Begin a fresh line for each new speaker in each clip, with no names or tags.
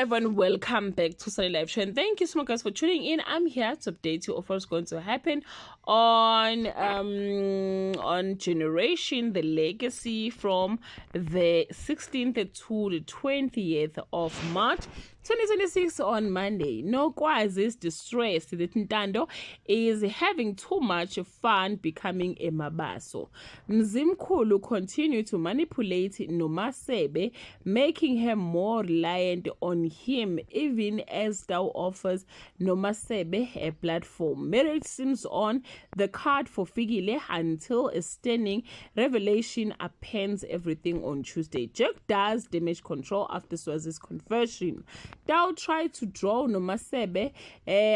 everyone, welcome back to Sunny Live Show, and thank you so much guys for tuning in. I'm here to update you of what's going to happen on Generation the Legacy from the 16th to the 20th of March 2026 on Monday. Nokwazi is distressed that Ntando is having too much fun becoming a mabaso. Mzimkhulu continue to manipulate Nomasebe, making her more reliant on him even as Tao offers Nomasebe a platform. Merit seems on the card for Fikile until a stunning revelation appends everything on Tuesday. Jack does damage control after Swazi's conversion. Tao tried to draw Nomasebe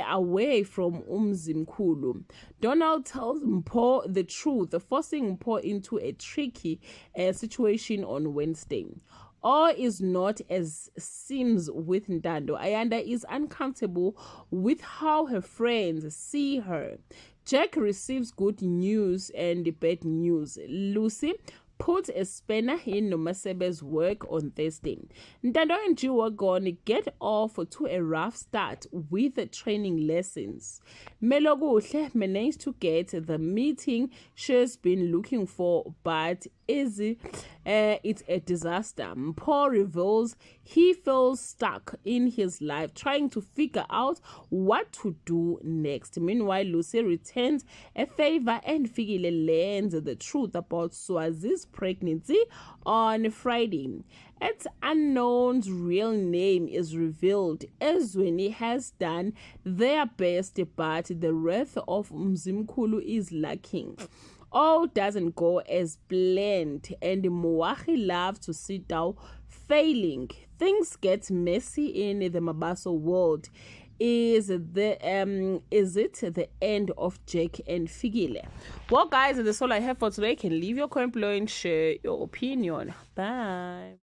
away from Mzimkhulu. Donald tells Mpho the truth, forcing Mpho into a tricky situation on Wednesday. All is not as seems with Ntando. Ayanda is uncomfortable with how her friends see her. Jack receives good news and bad news. Lucy put a spanner in Nomasebe's work on Thursday. Ntando and Jiwa are gonna get off to a rough start with the training lessons. Meloguhle managed to get the meeting she's been looking for, but it's a disaster. Mpho reveals he feels stuck in his life trying to figure out what to do next. Meanwhile, Lucy returns a favor and Fikile learns the truth about Swazi's pregnancy on Friday. Its unknown's real name is revealed. Ezweni has done their best, but the wrath of Mzimkhulu is lacking. All doesn't go as planned, and Moahi loves to sit down failing. Things get messy in the Mabaso world. Is it the end of Jack and Fikile? Well guys, that's all I have for today. You can leave your comment below and share your opinion. Bye.